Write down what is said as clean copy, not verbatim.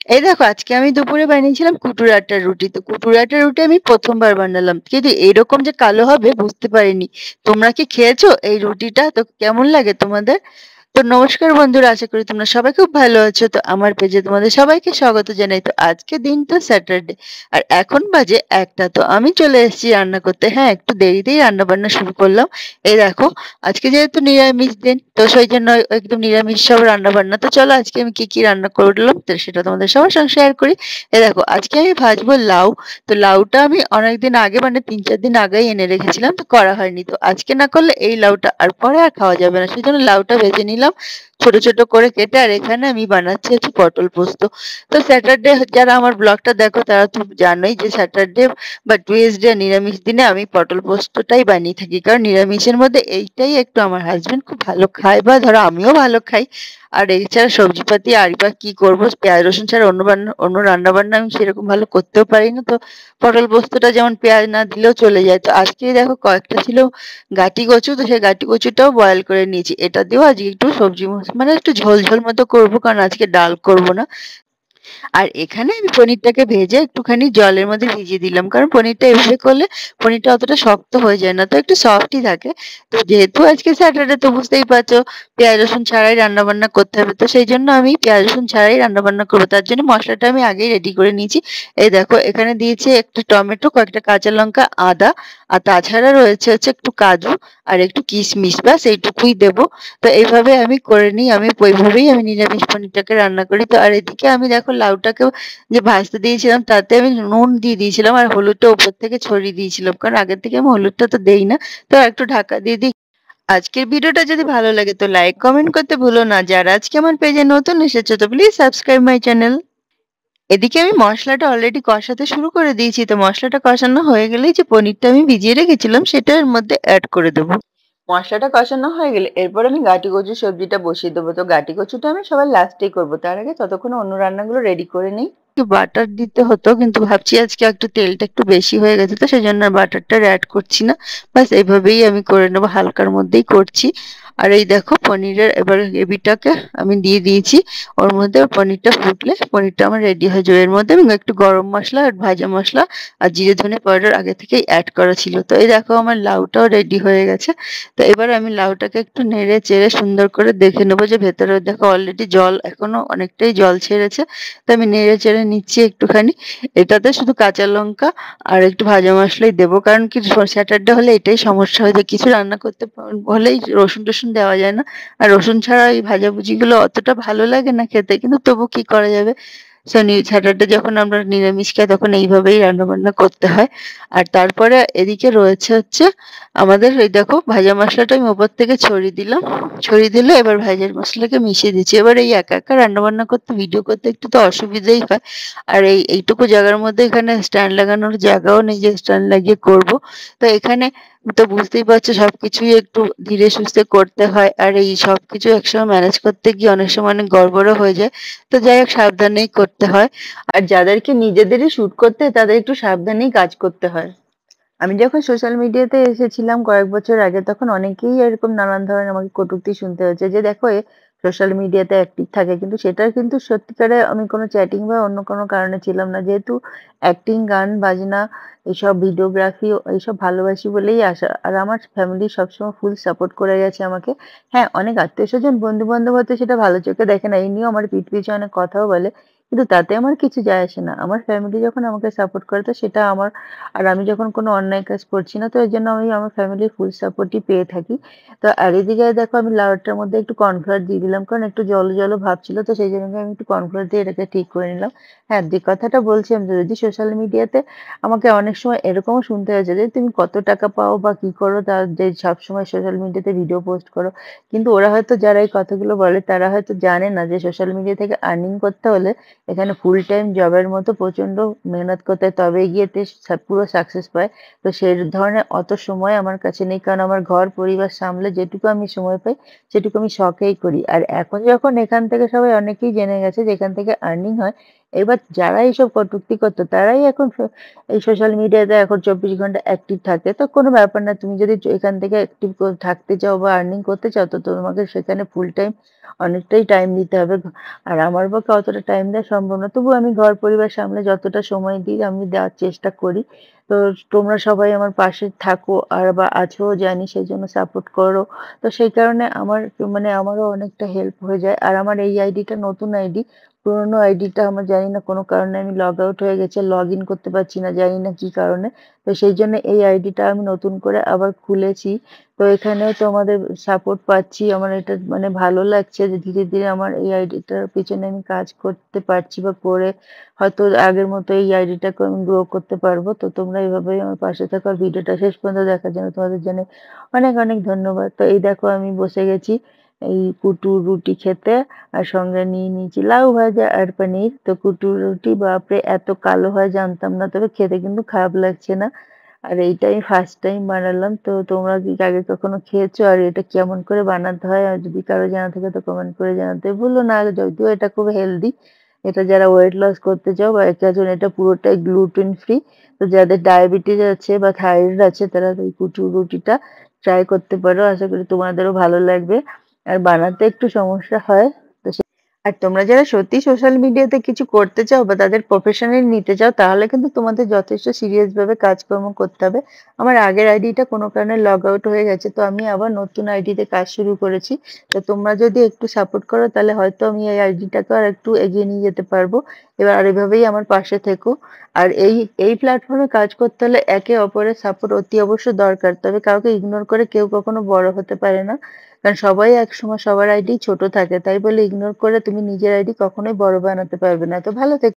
এই দেখো আজকে আমি দুপুরে বানিয়েছিলাম কুটুর আটার রুটি। তো কুটুর আটার রুটি আমি ১ম বার বানালাম। কিন্তু এরকম যে কালো হবে বুঝতে পারিনি। তোমরা কি খেয়েছো এই রুটিটা? তো কেমন লাগে তোমাদের? তো নমস্কার বন্ধুরা, আশা করি তোমরা সবাই খুব ভালো আছো। তো আমার পেজে তোমাদের সবাইকে স্বাগত জানাই। তো আজকে দিনটা স্যাটারডে আর এখন বাজে ১টা। তো আমি চলে এসেছি রান্না করতে। হ্যাঁ, একটু দেরিতেই রান্না-বান্না শুরু করলাম। এই দেখো আজকে যেহেতু নিরামিষ দিন তো সেইজন্য একদম নিরামিষ সব রান্না-বান্না। তো চলো আজকে আমি কি রান্না করলাম তো সেটা তোমাদের সবার সঙ্গে শেয়ার করি। এই দেখো আজকে আমি ভাজবো লাউ। তো লাউটা আমি অনেকদিন আগে মানে ৩-৪ দিন আগেই এনে রেখেছিলাম, তো করা হয়নি। তো আজকে না করলে এই লাউটা আর পরে আর খাওয়া যাবে না। সেজন্য লাউটা ভেজে নিলাম ছোট, ছোট করে কেটে। আর এখানে আমি বানাচ্ছি হচ্ছে পটল পোস্ত। তো স্যাটারডে যারা আমার ব্লগটা দেখো তারা তো জানোই যে স্যাটারডে বা টুয়েসডে নিরামিষ দিনে আমি পটল পোস্তটাই বানিয়ে থাকি। কারণ নিরামিষের মধ্যে এইটাই একটু আমার হাসব্যান্ড খুব ভালো খায় বা ধরো আমিও ভালো খাই। আর এছাড়া সবজিপাতি আর বা কি করবো? পেঁয়াজ রসুন ছাড়া অন্য রান্না-বান্না আমি সেরকম ভালো করতেও পারি না। তো পটল পোস্তটা যেমন পেঁয়াজ না দিলেও চলে যায়। তো আজকে দেখো কয়েকটা ছিল গাঁটি কচু, তো সেই গাঁটি কচুটাও বয়েল করে নিয়েছি। এটা দিয়েও আজকে একটু সবজি মানে একটু ঝোল, ঝোল মতো করবো কারণ আজকে ডাল করব না। আর এখানে আমি পনিরটাকে ভেজে একটুখানি জলের মধ্যে ভিজিয়ে দিলাম। কারণ পনিরটা এভাবে করলে পনিরটা অতটা শক্ত হয়ে যায় না। তো একটু সফটই থাকে। তো যেহেতু আজকে স্যাটারডে তো বুঝতেই পারছো পেঁয়াজ রসুন ছাড়াই রান্নাবান্না করতে হবে। তো সেইজন্য আমি পেঁয়াজ রসুন ছাড়াই রান্নাবান্না করব। তার জন্য মসলাটা আমি আগেই রেডি করে নিয়েছি। এই দেখো এখানে দিয়েছি একটা টমেটো, কয়েকটা কাঁচা লঙ্কা, আদা আর তাছাড়া রয়েছে হচ্ছে একটু কাজু আর একটু কিশমিশ, ব্যাস এইটুকুই দেবো। তো এইভাবে আমি করে নিই। আমি ওইভাবেই আমি নিরামিষ পনিরটাকে রান্না করি। তো আর এদিকে আমি দেখো লাউটাকেও যে ভাজতে দিয়েছিলাম তাতে আমি নুন দিয়ে দিয়েছিলাম আর হলুদটা উপর থেকে ছড়িয়ে দিয়েছিলাম। কারণ আগের থেকে আমি হলুদটা তো দেই না। তো একটু ঢাকা দিয়ে দিই। আজকের ভিডিওটা যদি ভালো লাগে তো লাইক কমেন্ট করতে ভুলো না। যারা আজকে আমার পেজে নতুন এসেছো তো প্লিজ সাবস্ক্রাইব মাই চ্যানেল। এদিকে আমি মসলাটা অলরেডি কষাতে শুরু করে দিয়েছি। তো মসলাটা কষানো হয়ে গেলেই যে পনিরটা আমি ভিজিয়ে রেখেছিলাম সেটা এর মধ্যে এড করে দেবো। মসলাটা কষানো হয়ে গেলে এরপর আমি গাটি কচুর সবজিটা বসিয়ে দেবো। তো গাটি কচুটা আমি সবার লাস্টেই করবো। তার আগে ততক্ষণে অন্য রান্নাগুলো রেডি করে নিই। একটু বাটার দিতে হতো কিন্তু ভাবছি আজকে একটু তেলটা একটু বেশি হয়ে গেছে তো সেজন্য আর বাটারটা অ্যাড করছি না। ব্যাস এইভাবেই আমি করে নেবো, হালকার মধ্যেই করছি। আর এই দেখো পনিরের এবার গ্রেভিটাকে আমি দিয়ে দিয়েছি। ওর মধ্যে পনিরটা ফুটলে পনিরটা আমার রেডি হয়ে যাবে। এর মধ্যে আমি একটু গরম মসলা আর ভাজা মসলা আর জিরে ধনে পাউডার আগে থেকেই অ্যাড করা ছিল। তো এই দেখো আমার লাউটাও রেডি হয়ে গেছে। তো এবার আমি লাউটাকে একটু নেড়ে চেড়ে সুন্দর করে দেখে নেবো যে ভেতরে দেখো অলরেডি জল এখনো অনেকটাই জল ছেড়েছে। তো আমি নেড়ে চেড়ে নিচ্ছি একটুখানি। এটাতে শুধু কাঁচা লঙ্কা আর একটু ভাজা মশলাই দেবো। কারণ কি স্যাটারডে হলে এটাই সমস্যা হয়ে যায়। কিছু রান্না করতে হলেই রসুন টসুন দেওয়া যায় না। আর রসুন ছাড়া এই ভাজাভুজিগুলো অতটা ভালো লাগে না খেতে। কিন্তু তবু কি করা যাবে? সো স্যাটারডে যখন আমরা নিরামিষ খাই তখন এইভাবেই রান্নাবান্না করতে হয়। আর তারপরে এদিকে রয়েছে হচ্ছে আমাদের এই দেখো ভাজা মসলাটা আমি ওপর থেকে ছড়িয়ে দিলাম। ছড়িয়ে দিলে এবার ভাজা মসলাকে মিশিয়ে দিচ্ছি। এবার এই একা, একা রান্নাবান্না করতে ভিডিও করতে একটু তো অসুবিধাই হয়। আর এইটুকু জায়গার মধ্যে এখানে স্ট্যান্ড লাগানোর জায়গাও নেই যে স্ট্যান্ড লাগিয়ে করব। তো এখানে তো বুঝতেই পারছো সবকিছুই একটু ধীরে সুস্থে করতে হয়। আর এই সবকিছু একসঙ্গে ম্যানেজ করতে গিয়ে অনেক সময় অনেক গড়বড়ও হয়ে যায়। তো যাই হোক সাবধানেই করতে হয়। আর যাদেরকে নিজেদেরই শুট করতে হয় তাদের একটু সাবধানেই কাজ করতে হয়। আমি যখন সোশ্যাল মিডিয়াতে এসেছিলাম কয়েক বছর আগে তখন অনেকেই এরকম নানান ধরনের আমাকে কটূক্তি শুনতে হয়েছে যে দেখো এ সোশ্যাল মিডিয়াতে অ্যাক্টিভ থাকে, কিন্তু সেটার কিন্তু সত্যিকারে আমি কোনো চ্যাটিং বা অন্য কোনো কারণে ছিলাম না। যেহেতু অ্যাক্টিং, গান বাজনা এইসব ভিডিওগ্রাফি এইসব ভালোবাসি বলেই আসা। আর আমার ফ্যামিলি সবসময় ফুল সাপোর্ট করে গেছে আমাকে। হ্যাঁ, অনেক আত্মীয় স্বজন বন্ধু বান্ধব হয়তো সেটা ভালো চোখে দেখে না, এই নিয়েও আমার পিঠ পিছে অনেক কথাও বলে, কিন্তু তাতে আমার কিছু যায় আসে না। আমার ফ্যামিলি যখন আমাকে সাপোর্ট করে তো সেটা আমার। আর আমি যখন কোনো অন্যায় কাজ করছি না তো এর জন্য আমি আমার ফ্যামিলির ফুল সাপোর্টই পেয়ে থাকি। তো আর এদিকে দেখো আমি লাউটার মধ্যে একটু কর্নফ্লাওয়ার দিয়ে দিলাম কারণ একটু জল জল ভাব ছিল, তো সেই জন্য আমি একটু কর্নফ্লাওয়ার দিয়ে এটাকে ঠিক করে নিলাম। হ্যাঁ, যে কথাটা বলছিলাম যে যদি সোশ্যাল মিডিয়াতে আমাকে অনেক সময় এরকমও শুনতে হয়েছে যে তুমি কত টাকা পাও বা কি করো তা যে সবসময় সোশ্যাল মিডিয়াতে ভিডিও পোস্ট করো। কিন্তু ওরা হয়তো যারা এই কথাগুলো বলে তারা হয়তো জানে না যে সোশ্যাল মিডিয়া থেকে আর্নিং করতে হলে এখানে ফুল টাইম জবের মতো প্রচন্ড মেহনত করতে হয় তবেই গিয়ে পুরো সাকসেস পায়। তো সেই ধরনের অত সময় আমার কাছে নেই, কারণ আমার ঘর পরিবার সামলে যেটুকু আমি সময় পাই সেটুকু আমি শখেই করি। আর এখন যখন এখান থেকে সবাই অনেকেই জেনে গেছে যে এখান থেকে আর্নিং হয়, এবার যারা এইসব কটূক্তি করতো তারাই এখন এই সোশ্যাল মিডিয়াতে এখন ২৪ ঘন্টা অ্যাক্টিভ থাকে। তো কোনো ব্যাপার না। তুমি যদি এখান থেকে অ্যাক্টিভ থাকতে চাও বা আর্নিং করতে চাও তো তোমাকে সেখানে ফুল টাইম অনেকটাই টাইম দিতে হবে। আর আমার পক্ষে অতটা টাইম দেওয়া সম্ভব না। তবুও আমি ঘর পরিবার সামলে যতটা সময় দিই আমি দেওয়ার চেষ্টা করি। তো তোমরা সবাই আমার পাশে থাকো আর বা আছো জানি সেজন্য সাপোর্ট করো। তো সেই কারণে আমার মানে আমারও অনেকটা হেল্প হয়ে যায়। আর আমার এই আইডিটা নতুন আইডি। পুরোনো আইডিটা আমার জানি না কোনো কারণে আমি লগ আউট হয়ে গেছে। লগ ইন করতে পারছি না। জানি না কি কারণে। তো সেইজন্য এই আইডিটা আমি নতুন করে আবার খুলেছি। তো এখানেও তোমাদের সাপোর্ট পাচ্ছি। আমার এটা মানে ভালো লাগছে যে ধীরে, ধীরে আমার এই আইডিটার পেছনে আমি কাজ করতে পারছি বা করে হয়তো আগের মতো এই আইডিটাকে আমি গ্রো করতে পারবো। তো তোমরা এভাবেই আমার পাশে থাকো। আর ভিডিওটা শেষ পর্যন্ত দেখার জন্য তোমাদের জানাই অনেক, অনেক ধন্যবাদ। তো এই দেখো আমি বসে গেছি এই কুটুর রুটি খেতে। আর সঙ্গে নিয়ে নিয়েছি লাউ ভাজা আর পনির। তো কুটুর রুটি বাপরে এত কালো হয় জানতাম না। তবে খেতে কিন্তু খারাপ লাগছে না। আর এইটা আমি ফার্স্ট টাইম বানালাম। তো তোমরা কি আগে কখনো খেয়েছো? আর এটা কেমন করে বানাতে হয়? আর যদি কারো জানা থাকে তো কমেন্ট করে জানাতে ভুলো না। আর যদিও এটা খুব হেলদি। এটা যারা ওয়েট লস করতে চাও বা এটার জন্য এটা পুরোটাই গ্লুটেন ফ্রি। তো যাদের ডায়াবেটিস আছে বা থাইরয়েড আছে তারা এই কুটুর রুটিটা ট্রাই করতে পারো। আশা করি তোমাদেরও ভালো লাগবে। আর বানাতে একটু সমস্যা হয়। তো আর তোমরা যারা সত্যি সোশ্যাল মিডিয়াতে কিছু করতে চাও বা তাদের প্রফেশনাল নিতে চাও তাহলে কিন্তু তোমাদের যথেষ্ট সিরিয়াস ভাবে কাজকর্ম করতে হবে। আমার আগের আইডিটা কোনো কারণে লগ আউট হয়ে গেছে তো আমি আবার নতুন আইডিতে কাজ শুরু করেছি। তো তোমরা যদি একটু সাপোর্ট করো তাহলে হয়তো আমি এই আইডিটাকে আর একটু এগিয়ে নিয়ে যেতে পারবো। এবার আর এভাবেই আমার পাশে থেকো। আর এই প্ল্যাটফর্মে কাজ করতে হলে একে অপরের সাপোর্ট অতি অবশ্য দরকার। তবে কাউকে ইগনোর করে কেউ কখনো বড় হতে পারে না। কারণ সবাই একসময় সবার আইডি ছোট থাকে। তাই বলে ইগনোর করে তুমি নিজের আইডি কখনোই বড় বানাতে পারবে না। তো ভালো থেকো।